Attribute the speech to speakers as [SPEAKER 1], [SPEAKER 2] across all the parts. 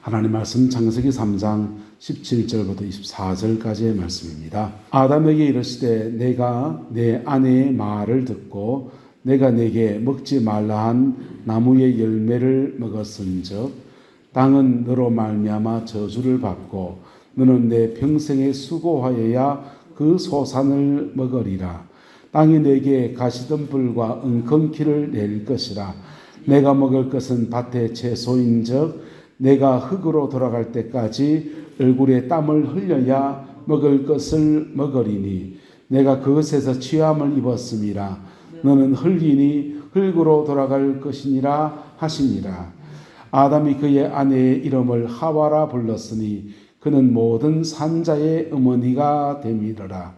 [SPEAKER 1] 하나님 말씀 창세기 3장 17절부터 24절까지의 말씀입니다. 아담에게 이르시되 내가 내 아내의 말을 듣고 내가 내게 먹지 말라 한 나무의 열매를 먹었은즉 땅은 너로 말미암아 저주를 받고 너는 내 평생에 수고하여야 그 소산을 먹으리라. 땅이 내게 가시덤불과 엉겅퀴를 낼 것이라. 내가 먹을 것은 밭의 채소인즉 내가 흙으로 돌아갈 때까지 얼굴에 땀을 흘려야 먹을 것을 먹으리니 내가 그것에서 취함을 입었음이라. 너는 흙이니 흙으로 돌아갈 것이니라 하시니라. 아담이 그의 아내의 이름을 하와라 불렀으니 그는 모든 산자의 어머니가 됨이더라.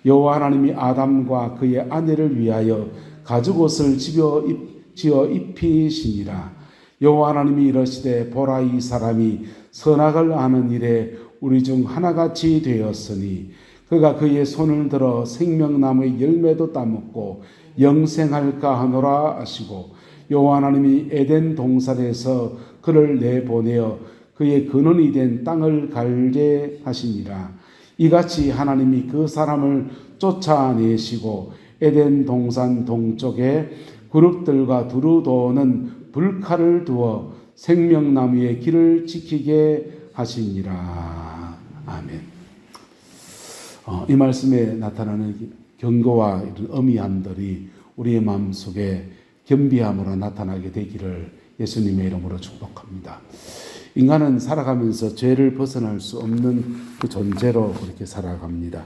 [SPEAKER 1] 여호와 하나님이 아담과 그의 아내를 위하여 가죽옷을 지어 입히시니라. 여호와 하나님이 이르시되 보라 이 사람이 선악을 아는 일에 우리 중 하나같이 되었으니 그가 그의 손을 들어 생명나무의 열매도 따먹고 영생할까 하노라 하시고 여호와 하나님이 에덴 동산에서 그를 내보내어 그의 근원이 된 땅을 갈게 하시니라. 이같이 하나님이 그 사람을 쫓아내시고 에덴 동산 동쪽에 그룹들과 두루 도는 불칼을 두어 생명나무의 길을 지키게 하시니라. 아멘. 이 말씀에 나타나는 경고와 이런 엄의함들이 우리의 마음속에 겸비함으로 나타나게 되기를 예수님의 이름으로 축복합니다. 인간은 살아가면서 죄를 벗어날 수 없는 그 존재로 그렇게 살아갑니다.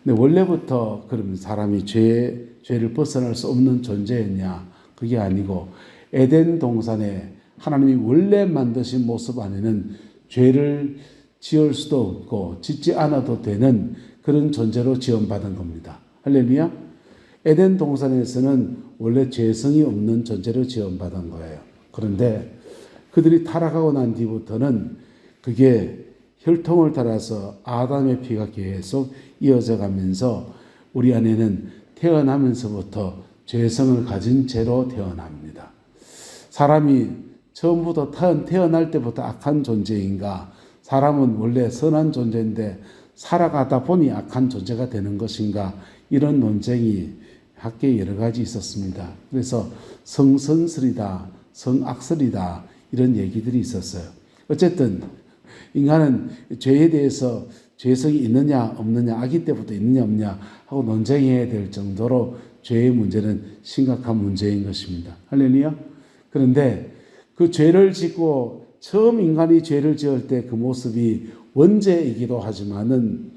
[SPEAKER 1] 근데 원래부터 그러면 사람이 죄를 벗어날 수 없는 존재였냐? 그게 아니고 에덴 동산에 하나님이 원래 만드신 모습 안에는 죄를 지을 수도 없고 짓지 않아도 되는 그런 존재로 지원받은 겁니다. 할렐루야. 에덴 동산에서는 원래 죄성이 없는 존재로 지원받은 거예요. 그런데 그들이 타락하고 난 뒤부터는 그게 혈통을 따라서 아담의 피가 계속 이어져 가면서 우리 안에는 태어나면서부터 죄성을 가진 죄로 태어납니다. 사람이 처음부터 태어날 때부터 악한 존재인가? 사람은 원래 선한 존재인데 살아가다 보니 악한 존재가 되는 것인가? 이런 논쟁이 학계에 여러 가지 있었습니다. 그래서 성선설이다, 성악설이다 이런 얘기들이 있었어요. 어쨌든 인간은 죄에 대해서 죄성이 있느냐 없느냐, 아기 때부터 있느냐 없느냐 하고 논쟁해야 될 정도로 죄의 문제는 심각한 문제인 것입니다. 할렐루야. 그런데 그 죄를 짓고 처음 인간이 죄를 지을 때 그 모습이 원죄이기도 하지만은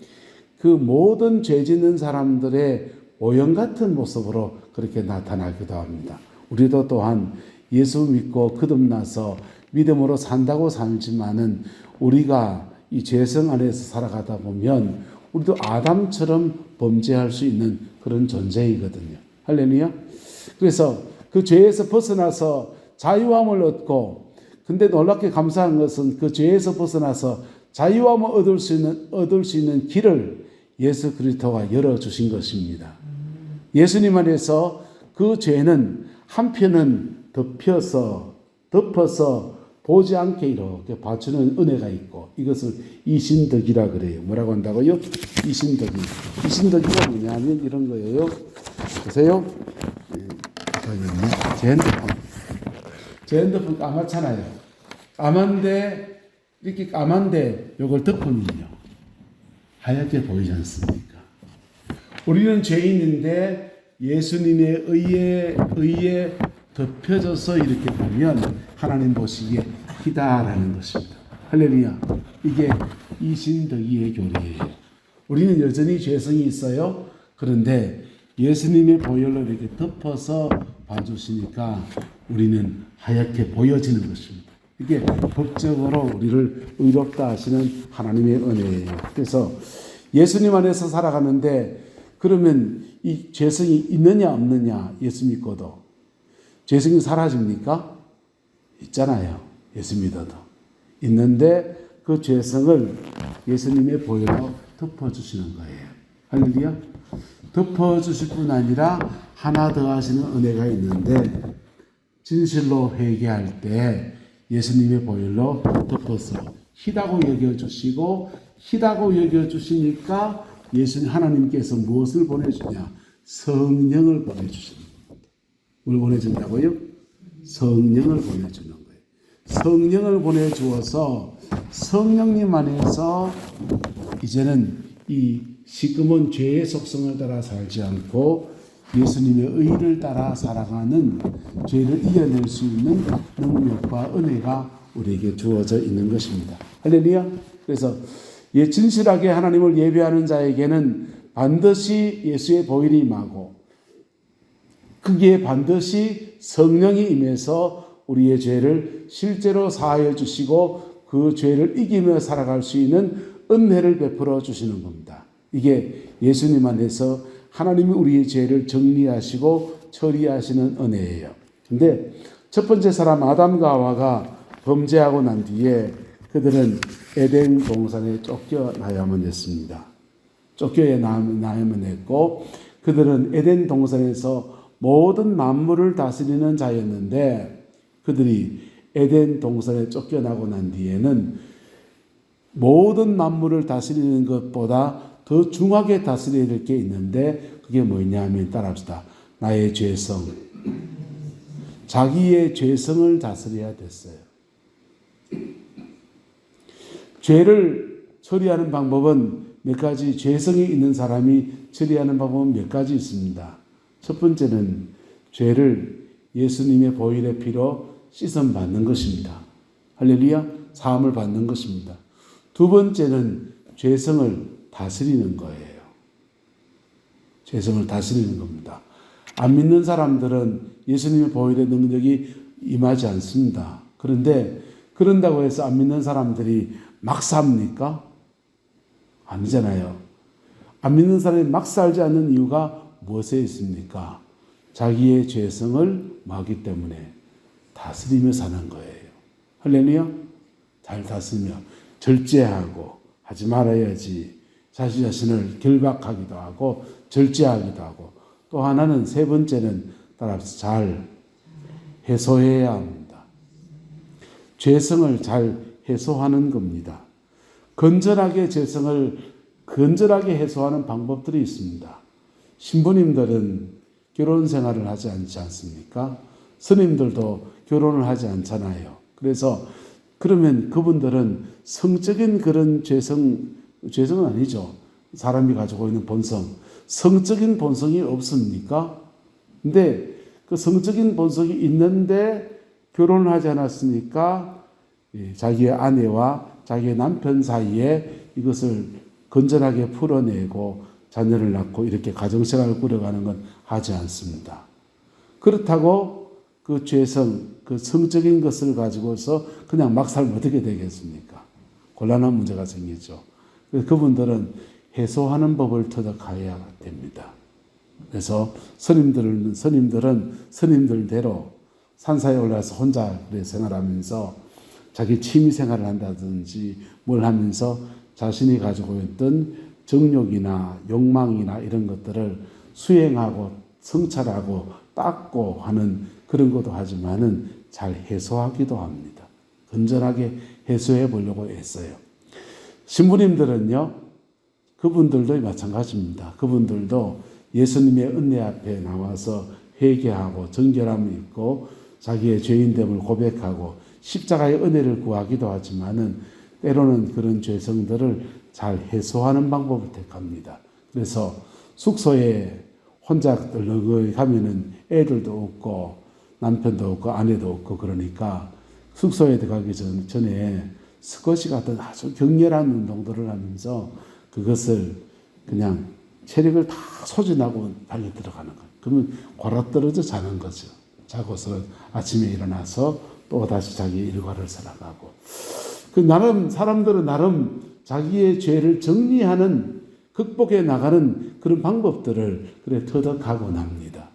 [SPEAKER 1] 그 모든 죄 짓는 사람들의 모형 같은 모습으로 그렇게 나타나기도 합니다. 우리도 또한 예수 믿고 거듭나서 믿음으로 산다고 살지만은 우리가 이 죄성 안에서 살아가다 보면 우리도 아담처럼 범죄할 수 있는 그런 존재이거든요. 할렐루야. 그래서 그 죄에서 벗어나서 자유함을 얻고, 근데 놀랍게 감사한 것은 그 죄에서 벗어나서 자유함을 얻을 수 있는 길을 예수 그리스도가 열어주신 것입니다. 예수님 안에서 그 죄는 한편은 덮어서 보지 않게 이렇게 봐주는 은혜가 있고, 이것을 이신덕이라 그래요. 뭐라고 한다고요? 이신덕이. 이신덕이가 뭐냐면 이런 거예요. 보세요. 제 핸드폰 까맣잖아요. 이렇게 까만데 이걸 덮으면요, 하얗게 보이지 않습니까? 우리는 죄인인데 예수님의 의에 덮여져서 이렇게 보면 하나님 보시기에 희다라는 것입니다. 할렐루야. 이게 이신덕이의 교리예요. 우리는 여전히 죄성이 있어요. 그런데 예수님의 보혈로 이렇게 덮어서 봐주시니까 우리는 하얗게 보여지는 것입니다. 이게 법적으로 우리를 의롭다 하시는 하나님의 은혜예요. 그래서 예수님 안에서 살아가는데 그러면 이 죄성이 있느냐 없느냐, 예수 믿고도 죄성이 사라집니까? 있잖아요. 예수 믿어도. 있는데 그 죄성을 예수님의 보혈로 덮어주시는 거예요. 할렐루야. 덮어주실 뿐 아니라 하나 더 하시는 은혜가 있는데, 진실로 회개할 때 예수님의 보혈로 덮어서 희다고 여겨주시고, 희다고 여겨주시니까 예수님 하나님께서 무엇을 보내주냐? 성령을 보내주시는 겁니다. 뭘 보내준다고요? 성령을 보내주는 거예요. 성령을 보내주어서 성령님 안에서 이제는 이 시금은 죄의 속성을 따라 살지 않고 예수님의 의를 따라 살아가는, 죄를 이겨낼 수 있는 능력과 은혜가 우리에게 주어져 있는 것입니다. 할렐루야. 그래서 진실하게 하나님을 예배하는 자에게는 반드시 예수의 보혈이 임하고, 그게 반드시 성령이 임해서 우리의 죄를 실제로 사하여 주시고 그 죄를 이기며 살아갈 수 있는 은혜를 베풀어 주시는 겁니다. 이게 예수님 안에서 하나님이 우리의 죄를 정리하시고 처리하시는 은혜예요. 근데 첫 번째 사람 아담과 하와가 범죄하고 난 뒤에 그들은 에덴 동산에 쫓겨나야만 했습니다. 쫓겨나야만 했고, 그들은 에덴 동산에서 모든 만물을 다스리는 자였는데, 그들이 에덴 동산에 쫓겨나고 난 뒤에는 모든 만물을 다스리는 것보다 더 중하게 다스려야 될 게 있는데, 그게 뭐냐 하면 따라합시다. 나의 죄성. 자기의 죄성을 다스려야 됐어요. 죄를 처리하는 방법은 몇 가지, 죄성이 있는 사람이 처리하는 방법은 몇 가지 있습니다. 첫 번째는 죄를 예수님의 보혈의 피로 씻음 받는 것입니다. 할렐루야. 사함을 받는 것입니다. 두 번째는 죄성을 다스리는 거예요. 죄성을 다스리는 겁니다. 안 믿는 사람들은 예수님의 보혈의 능력이 임하지 않습니다. 그런데 그런다고 해서 안 믿는 사람들이 막 삽니까? 아니잖아요. 안 믿는 사람이 막 살지 않는 이유가 무엇에 있습니까? 자기의 죄성을 뭐하기 때문에 다스리며 사는 거예요. 할렐루야. 잘 다스리며 절제하고, 하지 말아야지, 자신 자신을 결박하기도 하고 절제하기도 하고, 또 하나는 세 번째는 따라서 잘 해소해야 합니다. 죄성을 잘 해소하는 겁니다. 건전하게 죄성을 건전하게 해소하는 방법들이 있습니다. 신부님들은 결혼 생활을 하지 않지 않습니까? 스님들도 결혼을 하지 않잖아요. 그래서 그러면 그분들은 성적인 그런 죄성은 아니죠. 사람이 가지고 있는 본성, 성적인 본성이 없습니까? 근데 그 성적인 본성이 있는데 결혼을 하지 않았으니까 자기의 아내와 자기의 남편 사이에 이것을 건전하게 풀어내고 자녀를 낳고 이렇게 가정생활을 꾸려가는 건 하지 않습니다. 그렇다고 그 죄성, 그 성적인 것을 가지고서 그냥 막 살면 어떻게 되겠습니까? 곤란한 문제가 생기죠. 그래서 그분들은 해소하는 법을 터득해야 됩니다. 그래서 스님들은 스님들대로 산사에 올라서 혼자 그래 생활하면서 자기 취미 생활을 한다든지 뭘 하면서 자신이 가지고 있던 정욕이나 욕망이나 이런 것들을 수행하고 성찰하고 닦고 하는 그런 것도 하지만은 잘 해소하기도 합니다. 건전하게 해소해 보려고 했어요. 신부님들은요, 그분들도 마찬가지입니다. 그분들도 예수님의 은혜 앞에 나와서 회개하고 정결함을 입고 자기의 죄인됨을 고백하고 십자가의 은혜를 구하기도 하지만은 때로는 그런 죄성들을 잘 해소하는 방법을 택합니다. 그래서 숙소에 혼자 널널히 가면은 애들도 없고 남편도 없고 아내도 없고 그러니까 숙소에 들어가기 전에 스쿼시 같은 아주 격렬한 운동들을 하면서 그것을 그냥 체력을 다 소진하고 방에 들어가는 거예요. 그러면 골아떨어져 자는 거죠. 자고서 아침에 일어나서 또 다시 자기 일과를 살아가고. 사람들은 나름 자기의 죄를 정리하는, 극복해 나가는 그런 방법들을 터득하곤 합니다.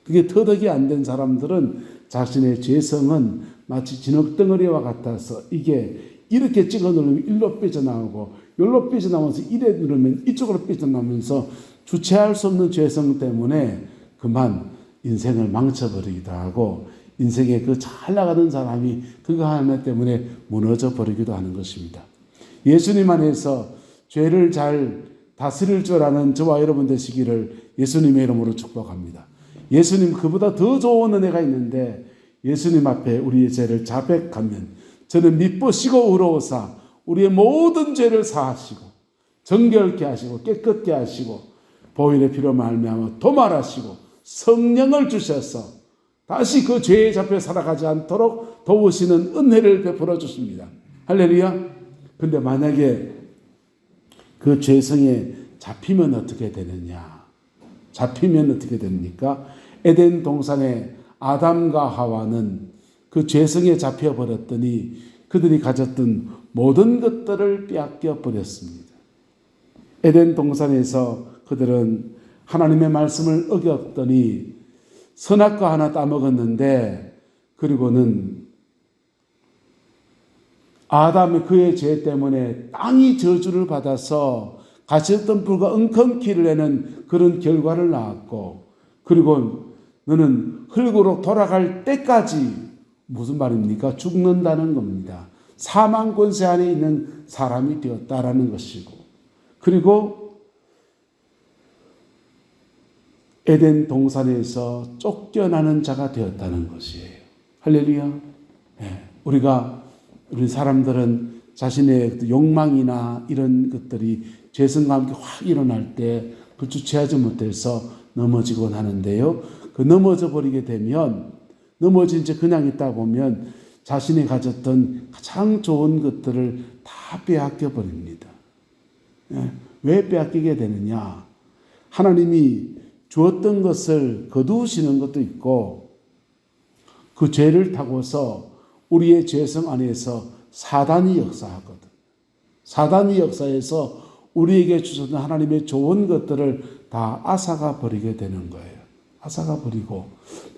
[SPEAKER 1] 그게 터득이 안 된 사람들은 자신의 죄성은 마치 진흙덩어리와 같아서 이게 이렇게 찍어 누르면 일로 삐져나오고 여기로 삐져나오면서 이래 누르면 이쪽으로 삐져나오면서 주체할 수 없는 죄성 때문에 그만 인생을 망쳐버리기도 하고 인생에 그 잘 나가던 사람이 그거 하나 때문에 무너져 버리기도 하는 것입니다. 예수님 안에서 죄를 잘 다스릴 줄 아는 저와 여러분 되시기를 예수님의 이름으로 축복합니다. 예수님 그보다 더 좋은 은혜가 있는데 예수님 앞에 우리의 죄를 자백하면 저는 미쁘시고 의로우사 우리의 모든 죄를 사하시고 정결케 하시고 깨끗게 하시고 보혈의 피로 말미암아 도말하시고 성령을 주셔서 다시 그 죄에 잡혀 살아가지 않도록 도우시는 은혜를 베풀어 주십니다. 할렐루야. 근데 만약에 그 죄성에 잡히면 어떻게 되느냐? 잡히면 어떻게 됩니까? 에덴 동산에 아담과 하와는 그 죄성에 잡혀버렸더니 그들이 가졌던 모든 것들을 빼앗겨 버렸습니다. 에덴 동산에서 그들은 하나님의 말씀을 어겼더니 선악과 하나 따먹었는데 그리고는 아담의 그의 죄 때문에 땅이 저주를 받아서 가시던 불과 엉겅퀴를 내는 그런 결과를 낳았고 그리고 너는 흙으로 돌아갈 때까지 무슨 말입니까? 죽는다는 겁니다. 사망 권세 안에 있는 사람이 되었다라는 것이고 그리고 에덴 동산에서 쫓겨나는 자가 되었다는 것이에요. 할렐루야. 네. 우리 사람들은 자신의 욕망이나 이런 것들이 죄성과 함께 확 일어날 때 그 주체하지 못해서 넘어지곤 하는데요. 그 넘어져 버리게 되면 넘어진 채 그냥 있다 보면 자신이 가졌던 가장 좋은 것들을 다 빼앗겨 버립니다. 네. 왜 빼앗기게 되느냐? 하나님이 주었던 것을 거두시는 것도 있고 그 죄를 타고서 우리의 죄성 안에서 사단이 역사하거든. 사단이 역사해서 우리에게 주셨던 하나님의 좋은 것들을 다 앗아가 버리게 되는 거예요. 앗아가 버리고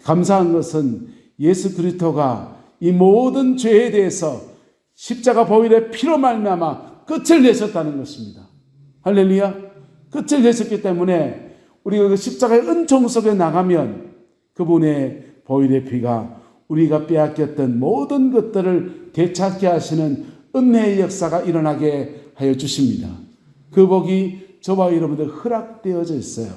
[SPEAKER 1] 감사한 것은 예수 그리스도가 이 모든 죄에 대해서 십자가 보혈의 피로 말미암아 끝을 내셨다는 것입니다. 할렐루야. 끝을 내셨기 때문에 우리가 그 십자가의 은총 속에 나가면 그분의 보혈의 피가 우리가 빼앗겼던 모든 것들을 되찾게 하시는 은혜의 역사가 일어나게 하여 주십니다. 그 복이 저와 여러분들 허락되어져 있어요.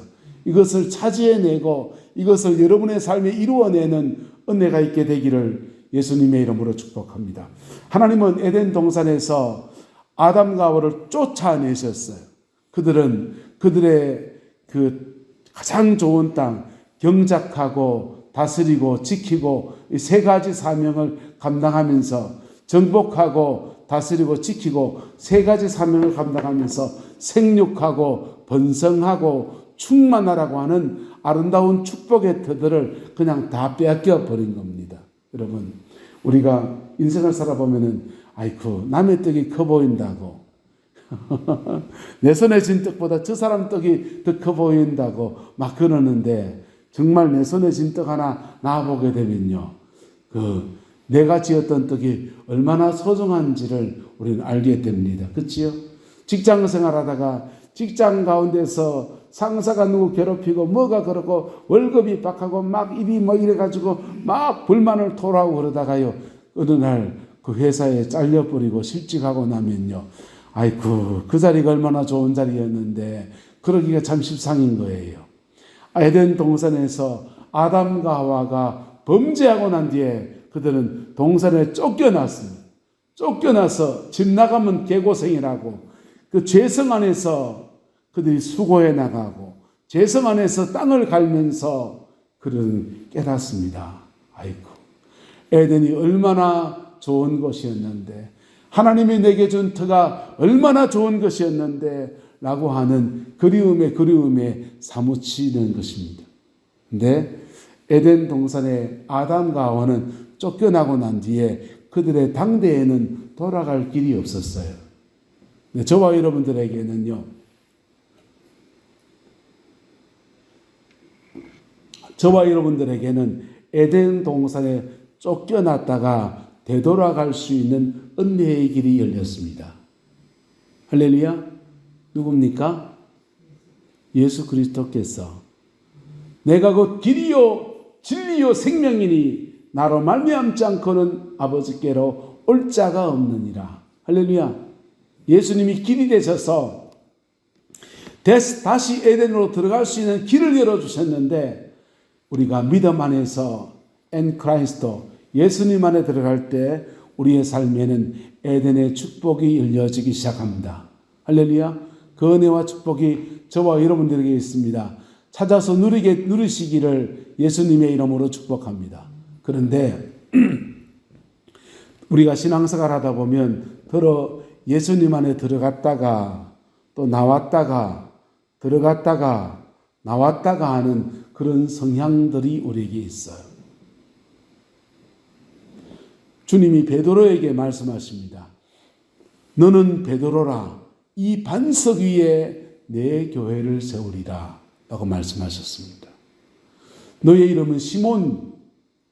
[SPEAKER 1] 이것을 차지해내고 이것을 여러분의 삶에 이루어내는 은혜가 있게 되기를 예수님의 이름으로 축복합니다. 하나님은 에덴 동산에서 아담과 하와를 쫓아내셨어요. 그들은 그들의 그 가장 좋은 땅 경작하고 다스리고 지키고 이 세 가지 사명을 감당하면서 정복하고 다스리고 지키고 세 가지 사명을 감당하면서 생육하고 번성하고 충만하라고 하는 아름다운 축복의 터들을 그냥 다 빼앗겨 버린 겁니다. 여러분 우리가 인생을 살아보면은 아이고 남의 떡이 커 보인다고 내 손에 쥔 떡보다 저 사람 떡이 더 커 보인다고 막 그러는데 정말 내 손에 쥔 떡 하나 놔보게 되면요. 내가 지었던 떡이 얼마나 소중한지를 우리는 알게 됩니다. 그렇지요? 직장 생활하다가 직장 가운데서 상사가 누구 괴롭히고 뭐가 그렇고 월급이 빡하고 막 입이 뭐 이래가지고 막 불만을 토로하고 그러다가요. 어느 날 그 회사에 잘려버리고 실직하고 나면요. 아이고 그 자리가 얼마나 좋은 자리였는데 그러기가 참 십상인 거예요. 에덴 동산에서 아담과 하와가 범죄하고 난 뒤에 그들은 동산에 쫓겨났습니다. 쫓겨나서 집 나가면 개고생이라고 그 죄성 안에서 그들이 수고해 나가고 죄성 안에서 땅을 갈면서 그들은 깨닫습니다. 아이고 에덴이 얼마나 좋은 곳이었는데 하나님이 내게 준 터가 얼마나 좋은 것이었는데 라고 하는 그리움에 사무치는 것입니다. 근데 에덴 동산의 아담과 하와는 쫓겨나고 난 뒤에 그들의 당대에는 돌아갈 길이 없었어요. 저와 여러분들에게는요. 저와 여러분들에게는 에덴 동산에 쫓겨났다가 되돌아갈 수 있는 은혜의 길이 열렸습니다. 할렐루야. 누굽니까? 예수 그리스도께서 내가 곧 길이요 진리요 생명이니 나로 말미암지 않고는 아버지께로 올 자가 없느니라. 할렐루야. 예수님이 길이 되셔서 다시 에덴으로 들어갈 수 있는 길을 열어주셨는데, 우리가 믿음 안에서 엔 크라이스토 예수님 안에 들어갈 때 우리의 삶에는 에덴의 축복이 열려지기 시작합니다. 할렐루야. 그 은혜와 축복이 저와 여러분들에게 있습니다. 찾아서 누리시기를 예수님의 이름으로 축복합니다. 그런데 우리가 신앙생활 하다 보면 예수님 안에 들어갔다가 또 나왔다가 들어갔다가 나왔다가 하는 그런 성향들이 우리에게 있어요. 주님이 베드로에게 말씀하십니다. 너는 베드로라, 이 반석 위에 내 교회를 세우리라 라고 말씀하셨습니다. 너의 이름은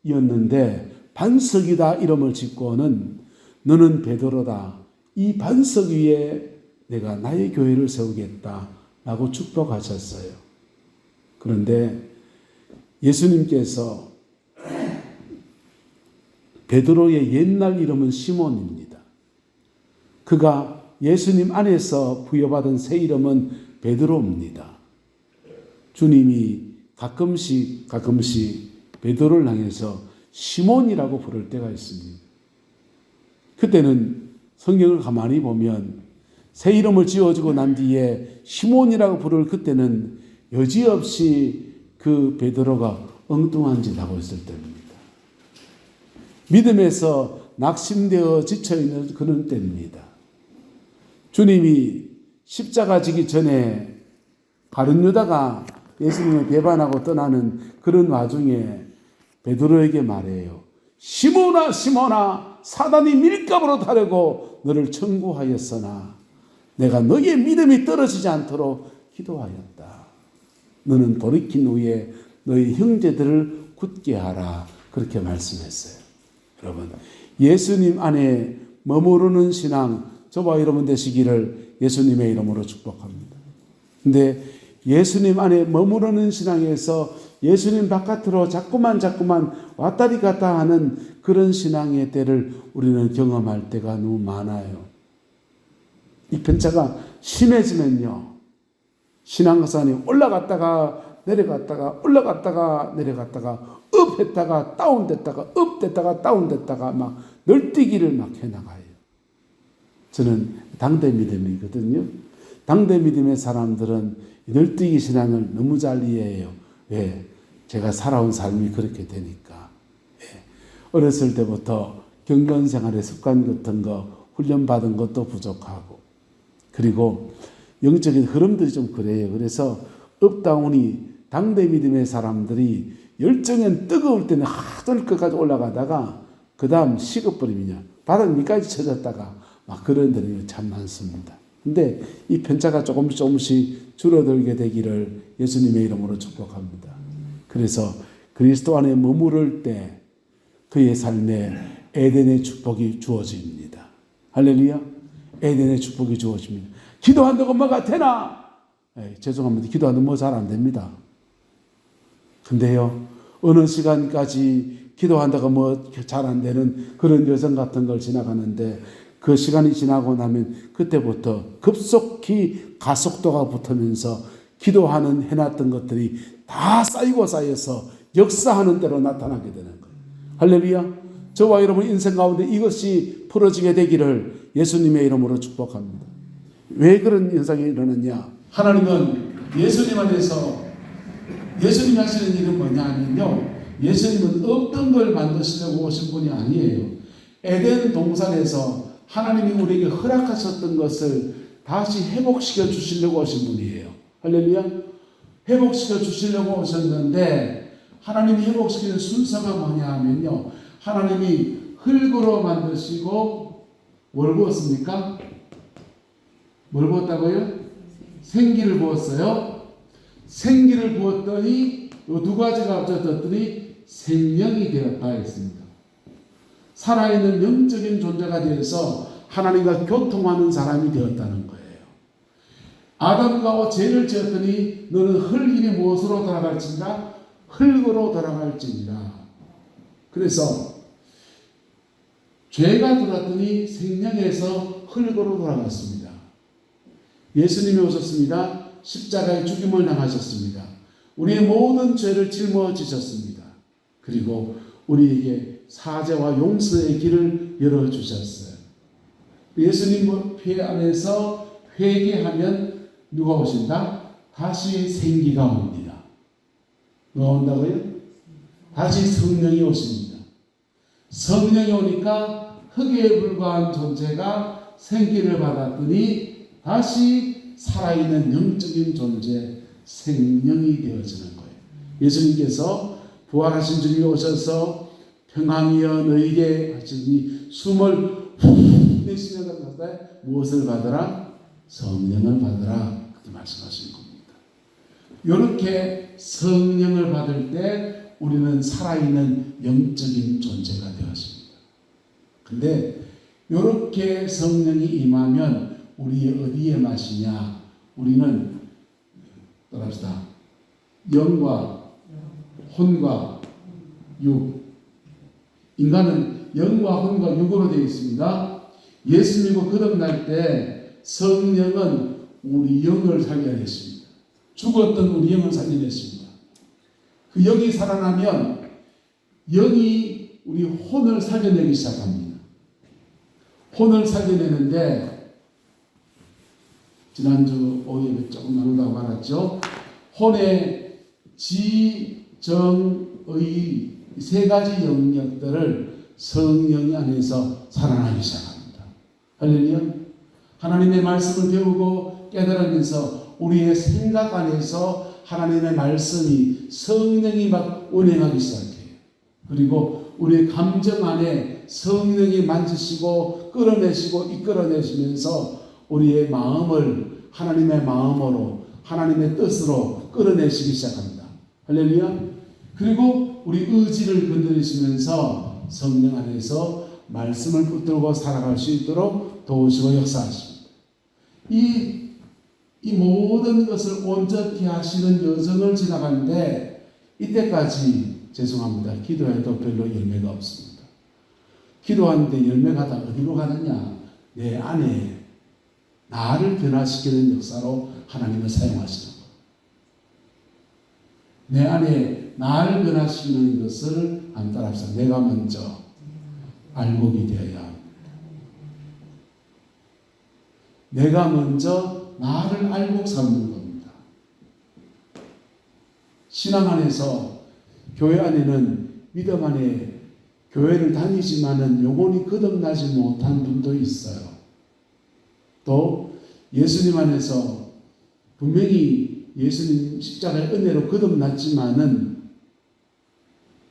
[SPEAKER 1] 시몬이었는데 반석이다 이름을 짓고는 너는 베드로다, 이 반석 위에 내가 나의 교회를 세우겠다 라고 축복하셨어요. 그런데 예수님께서 베드로의 옛날 이름은 시몬입니다. 그가 예수님 안에서 부여받은 새 이름은 베드로입니다. 주님이 가끔씩 베드로를 향해서 시몬이라고 부를 때가 있습니다. 그때는 성경을 가만히 보면 새 이름을 지어주고 난 뒤에 시몬이라고 부를 그때는 여지없이 그 베드로가 엉뚱한 짓 하고 있을 때입니다. 믿음에서 낙심되어 지쳐있는 그런 때입니다. 주님이 십자가 지기 전에 가룟 유다가 예수님을 배반하고 떠나는 그런 와중에 베드로에게 말해요. 시몬아 시몬아, 사단이 밀가부로 타려고 너를 청구하였으나 내가 너의 믿음이 떨어지지 않도록 기도하였다. 너는 돌이킨 후에 너의 형제들을 굳게 하라. 그렇게 말씀했어요. 여러분, 예수님 안에 머무르는 신앙 저와 여러분 되시기를 예수님의 이름으로 축복합니다. 근데 예수님 안에 머무르는 신앙에서 예수님 바깥으로 자꾸만 왔다리 갔다 하는 그런 신앙의 때를 우리는 경험할 때가 너무 많아요. 이 편차가 심해지면요, 신앙산이 올라갔다가 내려갔다가 올라갔다가 내려갔다가 업 했다가 다운됐다가 업 됐다가 다운됐다가 막 널뛰기를 막 해나가요. 저는 당대 믿음이거든요. 당대 믿음의 사람들은 널뛰기 신앙을 너무 잘 이해해요. 왜? 제가 살아온 삶이 그렇게 되니까. 어렸을 때부터 경건 생활의 습관 같은 거 훈련받은 것도 부족하고, 그리고 영적인 흐름들이 좀 그래요. 그래서 업다운이 당대 믿음의 사람들이 열정은 뜨거울 때는 하늘 끝까지 올라가다가 그 다음 식어버리면요, 바닥 밑까지 쳐졌다가 막 그런 데는 참 많습니다. 근데 이 편차가 조금씩 줄어들게 되기를 예수님의 이름으로 축복합니다. 그래서 그리스도 안에 머무를 때 그의 삶에 에덴의 축복이 주어집니다. 할렐루야. 에덴의 축복이 주어집니다. 기도한다고 뭐가 되나? 죄송합니다. 기도한다고 뭐 잘 안 됩니다. 근데요, 어느 시간까지 기도한다고 뭐 잘 안 되는 그런 여정 같은 걸 지나가는데, 그 시간이 지나고 나면 그때부터 급속히 가속도가 붙으면서 기도하는 해놨던 것들이 다 쌓여서 역사하는 대로 나타나게 되는 거예요. 할렐루야. 저와 여러분 인생 가운데 이것이 풀어지게 되기를 예수님의 이름으로 축복합니다. 왜 그런 현상이 일어났냐? 하나님은 예수님 안에서 예수님이 하시는 일은 뭐냐 하면요, 예수님은 없던 걸 만드시려고 오신 분이 아니에요. 에덴 동산에서 하나님이 우리에게 허락하셨던 것을 다시 회복시켜 주시려고 오신 분이에요. 할렐루야. 회복시켜 주시려고 오셨는데, 하나님이 회복시키는 순서가 뭐냐 하면요, 하나님이 흙으로 만드시고 뭘 부었습니까? 뭘 부었다고요? 생기를 부었어요. 생기를 부었더니 이 두 가지가 합쳐졌더니 생명이 되었다 했습니다. 살아있는 영적인 존재가 되어서 하나님과 교통하는 사람이 되었다는 거예요. 아담과 죄를 지었더니 너는 흙이니 무엇으로 돌아갈지니라? 흙으로 돌아갈지니라. 그래서 죄가 들어왔더니 생명에서 흙으로 돌아갔습니다. 예수님이 오셨습니다. 십자가의 죽임을 당하셨습니다. 우리의 모든 죄를 짊어지셨습니다. 그리고 우리에게 사죄와 용서의 길을 열어주셨어요. 예수님 피 안에서 회개하면 누가 오신다? 다시 생기가 옵니다. 누가 온다고요? 다시 성령이 오십니다. 성령이 오니까 흙에 불과한 존재가 생기를 받았더니 다시 살아있는 영적인 존재, 생명이 되어지는 거예요. 예수님께서 부활하신 주님이 오셔서 평강이여 너희에게 하시니 숨을 후 내쉬는 것에 무엇을 받으라? 성령을 받으라. 그렇게 말씀하시는 겁니다. 이렇게 성령을 받을 때 우리는 살아있는 영적인 존재가 되었습니다. 근데 이렇게 성령이 임하면 우리 어디에 마시냐? 우리는 따라합시다. 영과 혼과 육. 인간은 영과 혼과 육으로 되어 있습니다. 예수 믿고 거듭날 때 성령은 우리 영을 살려냈습니다. 죽었던 우리 영을 살려냈습니다. 그 영이 살아나면 영이 우리 혼을 살려내기 시작합니다. 혼을 살려내는데 지난주 오후에 조금 나눈다고 말했죠. 혼의 지, 정, 의 세 가지 영역들을 성령이 안에서 살아나기 시작합니다. 할렐루야. 하나님의 말씀을 배우고 깨달으면서 우리의 생각 안에서 하나님의 말씀이 성령이 막 운행하기 시작해요. 그리고 우리의 감정 안에 성령이 만지시고 끌어내시고 이끌어내시면서 우리의 마음을 하나님의 마음으로 하나님의 뜻으로 끌어내시기 시작합니다. 할렐루야. 그리고 우리 의지를 건드리시면서 성령 안에서 말씀을 붙들고 살아갈 수 있도록 도우시고 역사하십니다. 이 모든 것을 온전히 하시는 여정을 지나가는데 이때까지 죄송합니다. 기도해도 별로 열매가 없습니다. 기도하는데 열매가 다 어디로 가느냐? 내 안에 나를 변화시키는 역사로 하나님을 사용하시는 것. 내 안에 나를 변화시키는 것을 안 따라합시다. 내가 먼저 알곡이 되어야 합니다. 내가 먼저 나를 알곡 삼는 겁니다. 신앙 안에서 교회 안에는 믿음 안에 교회를 다니지만은 영혼이 거듭나지 못한 분도 있어요. 또 예수님 안에서 분명히 예수님 십자가의 은혜로 거듭났지만은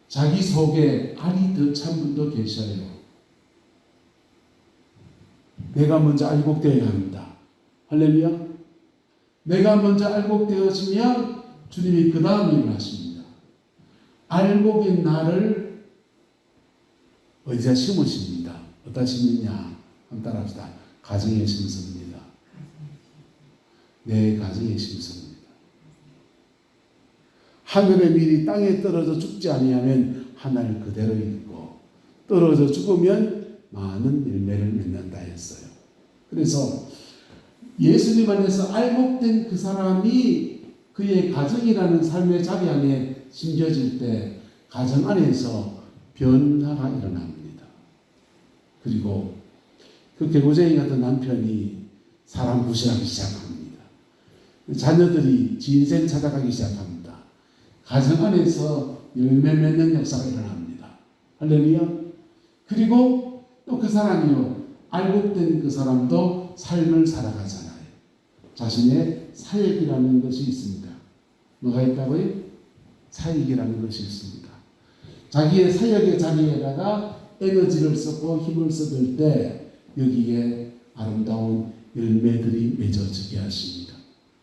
[SPEAKER 1] 자기 속에 알이 더 찬 분도 계셔요. 내가 먼저 알곡되어야 합니다. 할렐루야. 내가 먼저 알곡되어지면 주님이 그 다음 일을 하십니다. 알곡인 나를 어디다 심으십니다. 어디다 심느냐? 한번 따라합시다. 가정에 심습니다. 내 가정에 심습니다. 하늘의 밀이 땅에 떨어져 죽지 아니하면 하늘 그대로 있고 떨어져 죽으면 많은 열매를 맺는다 했어요. 그래서 예수님 안에서 알곡된 그 사람이 그의 가정이라는 삶의 자리 안에 심겨질 때 가정 안에서 변화가 일어납니다. 그리고 그 개구쟁이 같은 남편이 사람 무시하기 시작합니다. 자녀들이 진생 찾아가기 시작합니다. 가정 안에서 열매 맺는 역사가 일어납니다. 할렐루야. 그리고 또 그 사람이요. 알곡된 그 사람도 삶을 살아가잖아요. 자신의 사역이라는 것이 있습니다. 뭐가 있다고요? 사역이라는 것이 있습니다. 자기의 사역의 자리에다가 에너지를 쏟고 힘을 쏟을 때 여기에 아름다운 열매들이 맺어지게 하십니다.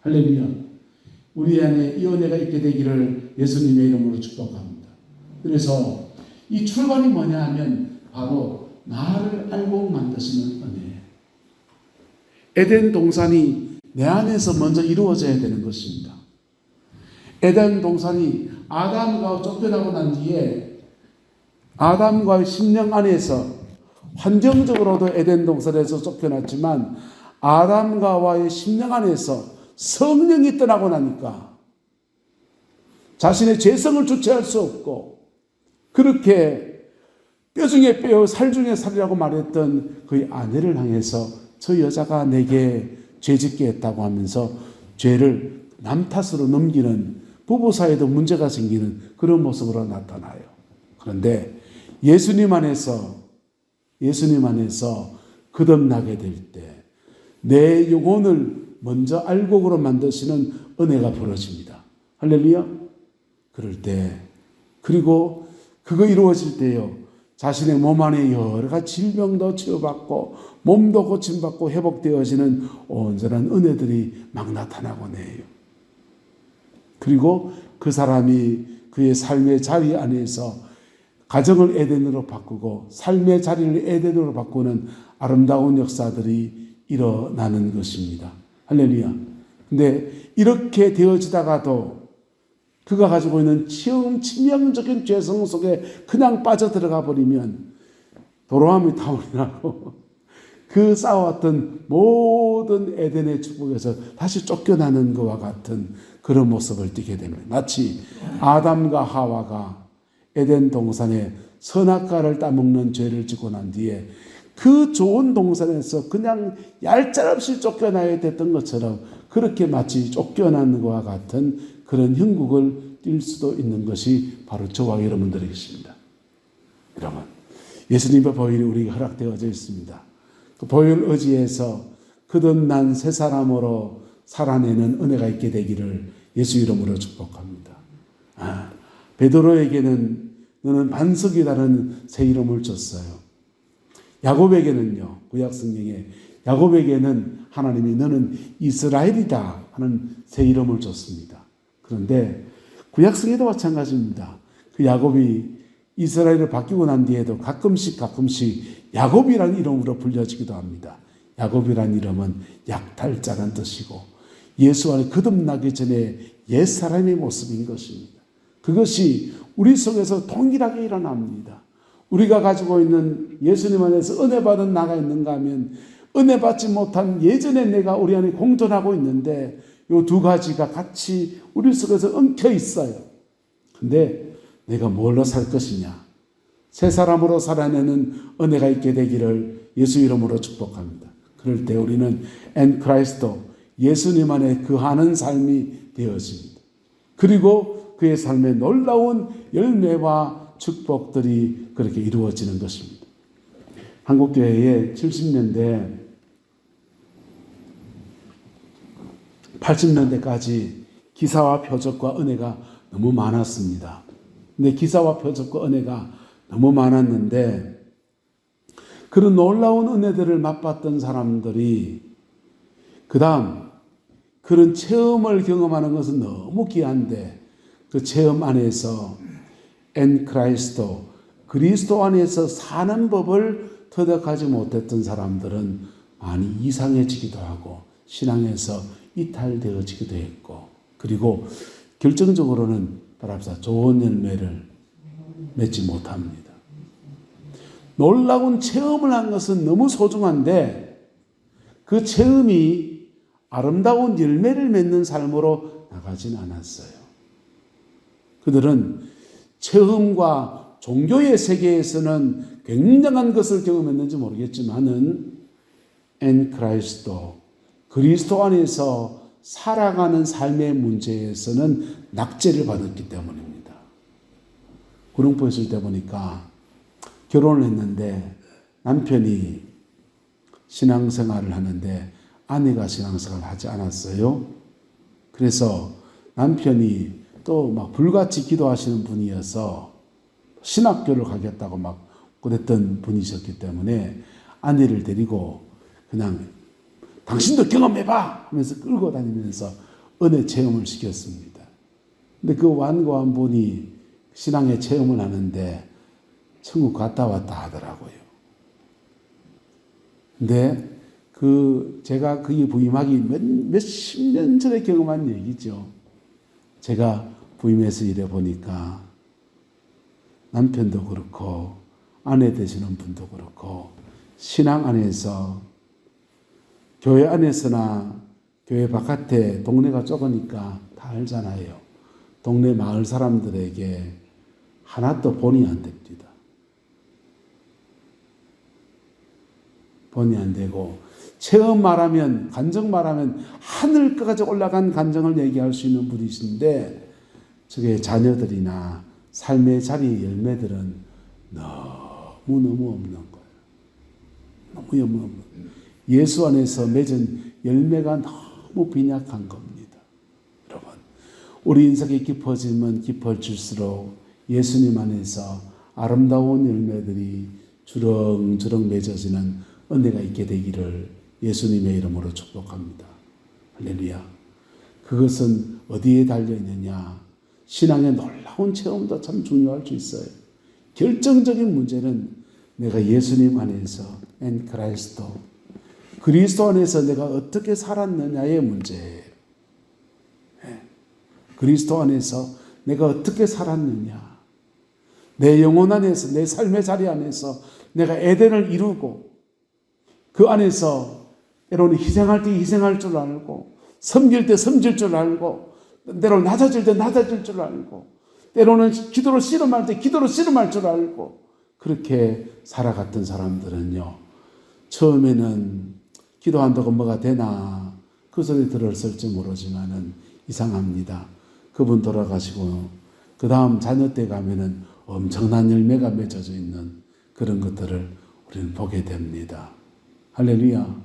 [SPEAKER 1] 할렐루야. 우리 안에 이 은혜가 있게 되기를 예수님의 이름으로 축복합니다. 그래서 이 출발이 뭐냐 하면 바로 나를 알고 만드시는 은혜예요. 에덴 동산이 내 안에서 먼저 이루어져야 되는 것입니다. 에덴 동산이 아담과 쫓겨나고 난 뒤에 아담과의 심령 안에서 환경적으로도 에덴 동산에서 쫓겨났지만 아담과의 심령 안에서 성령이 떠나고 나니까 자신의 죄성을 주체할 수 없고 그렇게 뼈 중에 뼈, 살 중에 살이라고 말했던 그의 아내를 향해서 저 여자가 내게 죄짓게 했다고 하면서 죄를 남 탓으로 넘기는 부부 사이에도 문제가 생기는 그런 모습으로 나타나요. 그런데 예수님 안에서 거듭나게 될 때 내 영혼을 먼저 알곡으로 만드시는 은혜가 벌어집니다. 할렐루야. 그럴 때 그리고 그거 이루어질 때요. 자신의 몸 안에 여러 가지 질병도 치유받고 몸도 고침받고 회복되어지는 온전한 은혜들이 막 나타나곤 해요. 그리고 그 사람이 그의 삶의 자리 안에서 가정을 에덴으로 바꾸고 삶의 자리를 에덴으로 바꾸는 아름다운 역사들이 일어나는 것입니다. 할렐루야. 근데 이렇게 되어지다가도 그가 가지고 있는 치명적인 죄성 속에 그냥 빠져들어가 버리면 도로아미 타운이 나고 그 쌓아왔던 모든 에덴의 축복에서 다시 쫓겨나는 것과 같은 그런 모습을 띠게 됩니다. 마치 아담과 하와가 에덴 동산에 선악과를 따먹는 죄를 짓고 난 뒤에 그 좋은 동산에서 그냥 얄짤없이 쫓겨나야 됐던 것처럼 그렇게 마치 쫓겨나는 것과 같은 그런 형국을 띌 수도 있는 것이 바로 저와 여러분들의 것입니다. 여러분, 예수님의 보혈이 우리에게 허락되어져 있습니다. 그 보혈 의지에서 거듭난 새 사람으로 살아내는 은혜가 있게 되기를 예수 이름으로 축복합니다. 베드로에게는 너는 반석이라는 새 이름을 줬어요. 야곱에게는요, 구약 성경에 야곱에게는 하나님이 너는 이스라엘이다 하는 새 이름을 줬습니다. 그런데 구약성에도 마찬가지입니다. 그 야곱이 이스라엘을 바뀌고 난 뒤에도 가끔씩 야곱이라는 이름으로 불려지기도 합니다. 야곱이라는 이름은 약탈자라는 뜻이고 예수 안에 거듭나기 전에 옛사람의 모습인 것입니다. 그것이 우리 속에서 동일하게 일어납니다. 우리가 가지고 있는 예수님 안에서 은혜 받은 나가 있는가 하면 은혜 받지 못한 예전의 내가 우리 안에 공존하고 있는데 이 두 가지가 같이 우리 속에서 엉켜 있어요. 근데 내가 뭘로 살 것이냐? 새 사람으로 살아내는 은혜가 있게 되기를 예수 이름으로 축복합니다. 그럴 때 우리는 엔 크라이스도 예수님 안에 거하는 삶이 되어집니다. 그리고 그의 삶에 놀라운 열매와 축복들이 그렇게 이루어지는 것입니다. 한국교회에 70년대 80년대까지 기사와 표적과 은혜가 너무 많았습니다. 근데 기사와 표적과 은혜가 너무 많았는데 그런 놀라운 은혜들을 맛봤던 사람들이 그 다음 그런 체험을 경험하는 것은 너무 귀한데 그 체험 안에서 엔 크라이스도 그리스도 안에서 사는 법을 터득하지 못했던 사람들은 많이 이상해지기도 하고 신앙에서 이탈되어지기도 했고 그리고 결정적으로는 바랍시다. 좋은 열매를 맺지 못합니다. 놀라운 체험을 한 것은 너무 소중한데 그 체험이 아름다운 열매를 맺는 삶으로 나가진 않았어요. 그들은 체험과 종교의 세계에서는 굉장한 것을 경험했는지 모르겠지만은 엔 크라이스도 그리스도 안에서 살아가는 삶의 문제에서는 낙제를 받았기 때문입니다. 구룡포에 있을 때 보니까 결혼을 했는데 남편이 신앙생활을 하는데 아내가 신앙생활을 하지 않았어요. 그래서 남편이 또 막 불같이 기도하시는 분이어서 신학교를 가겠다고 막 그랬던 분이셨기 때문에 아내를 데리고 그냥 당신도 경험해봐 하면서 끌고 다니면서 은혜 체험을 시켰습니다. 근데 그 완고한 분이 신앙의 체험을 하는데 천국 갔다 왔다 하더라고요. 근데 제가 그게 부임하기 몇십 년 전에 경험한 얘기죠. 제가 부임해서 일해 보니까 남편도 그렇고 아내 되시는 분도 그렇고 신앙 안에서 교회 안에서나 교회 바깥에 동네가 좁으니까 다 알잖아요. 동네 마을 사람들에게 하나도 본의 안 됩니다. 본의 안 되고 체험 말하면 간증 말하면 하늘까지 올라간 간증을 얘기할 수 있는 분이신데 저게 자녀들이나 삶의 자리의 열매들은 너무너무 없는 거예요. 너무너무 없는 거예요. 예수 안에서 맺은 열매가 너무 빈약한 겁니다. 여러분, 우리 인생이 깊어지면 깊어질수록 예수님 안에서 아름다운 열매들이 주렁주렁 맺어지는 은혜가 있게 되기를 예수님의 이름으로 축복합니다. 할렐루야. 그것은 어디에 달려있느냐? 신앙의 놀라운 체험도 참 중요할 수 있어요. 결정적인 문제는 내가 예수님 안에서 그리스도 안에서 내가 어떻게 살았느냐의 문제예요. 그리스도 안에서 내가 어떻게 살았느냐. 내 영혼 안에서 내 삶의 자리 안에서 내가 에덴을 이루고 그 안에서 때로는 희생할 때 희생할 줄 알고 섬길 때 섬길 줄 알고 때로는 낮아질 때 낮아질 줄 알고 때로는 기도로 씨름할 때 기도로 씨름할 줄 알고 그렇게 살아갔던 사람들은요. 처음에는 기도한다고 뭐가 되나 그 소리 들었을지 모르지만은 이상합니다. 그분 돌아가시고 그 다음 자녀 때 가면은 엄청난 열매가 맺어져 있는 그런 것들을 우리는 보게 됩니다. 할렐루야.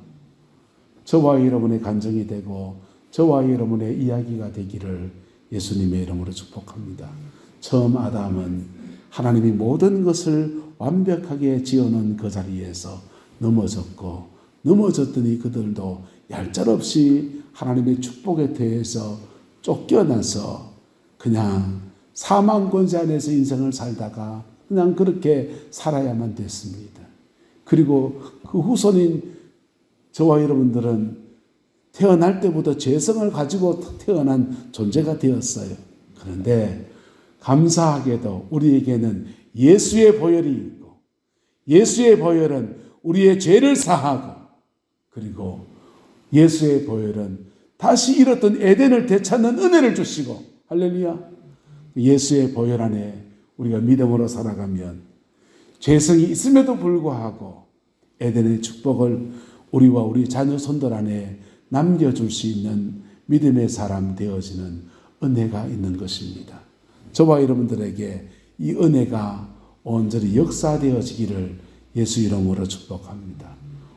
[SPEAKER 1] 저와 여러분의 간증이 되고 저와 여러분의 이야기가 되기를 예수님의 이름으로 축복합니다. 처음 아담은 하나님이 모든 것을 완벽하게 지어놓은 그 자리에서 넘어졌더니 그들도 얄짤없이 하나님의 축복에 대해서 쫓겨나서 그냥 사망 권세 안에서 인생을 살다가 그냥 그렇게 살아야만 됐습니다. 그리고 그 후손인 저와 여러분들은 태어날 때부터 죄성을 가지고 태어난 존재가 되었어요. 그런데 감사하게도 우리에게는 예수의 보혈이 있고 예수의 보혈은 우리의 죄를 사하고 그리고 예수의 보혈은 다시 잃었던 에덴을 되찾는 은혜를 주시고 할렐루야. 예수의 보혈 안에 우리가 믿음으로 살아가면 죄성이 있음에도 불구하고 에덴의 축복을 우리와 우리 자녀 손들 안에 남겨줄 수 있는 믿음의 사람 되어지는 은혜가 있는 것입니다. 저와 여러분들에게 이 은혜가 온전히 역사되어지기를 예수 이름으로 축복합니다.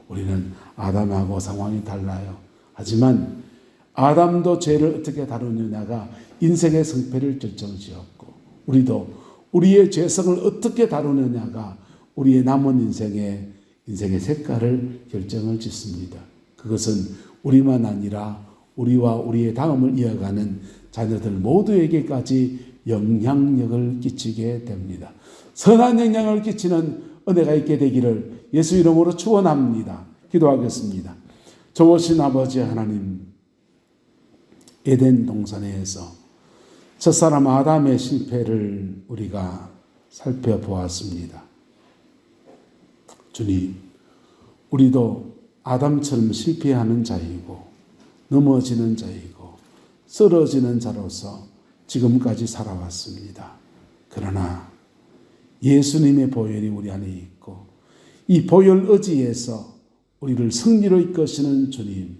[SPEAKER 1] 우리는 아담하고 상황이 달라요. 하지만 아담도 죄를 어떻게 다루느냐가 인생의 성패를 결정지었고 우리도 우리의 죄성을 어떻게 다루느냐가 우리의 남은 인생의 색깔을 결정을 짓습니다. 그것은 우리만 아니라 우리와 우리의 다음을 이어가는 자녀들 모두에게까지 영향력을 끼치게 됩니다. 선한 영향을 끼치는 은혜가 있게 되기를 예수 이름으로 축원합니다. 기도하겠습니다. 좋으신 아버지 하나님, 에덴 동산에서 첫사람 아담의 실패를 우리가 살펴보았습니다. 주님, 우리도 아담처럼 실패하는 자이고 넘어지는 자이고 쓰러지는 자로서 지금까지 살아왔습니다. 그러나 예수님의 보혈이 우리 안에 있고 이 보혈 의지에서 우리를 승리로 이끄시는 주님,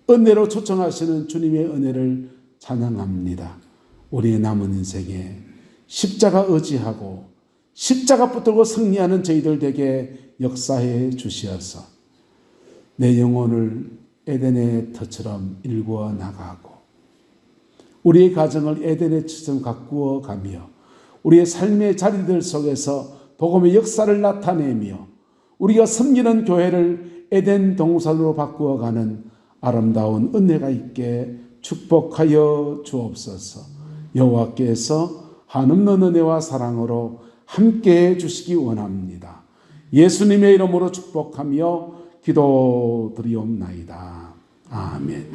[SPEAKER 1] 은혜로 초청하시는 주님의 은혜를 찬양합니다. 우리의 남은 인생에 십자가 의지하고 십자가 붙들고 승리하는 저희들 되게 역사해 주시어서 내 영혼을 에덴의 터처럼 일구어 나가고 우리의 가정을 에덴의 터처럼 가꾸어 가며 우리의 삶의 자리들 속에서 복음의 역사를 나타내며 우리가 섬기는 교회를 에덴 동산으로 바꾸어가는 아름다운 은혜가 있게 축복하여 주옵소서. 여호와께서 한없는 은혜와 사랑으로 함께해 주시기 원합니다. 예수님의 이름으로 축복하며 기도드리옵나이다. 아멘.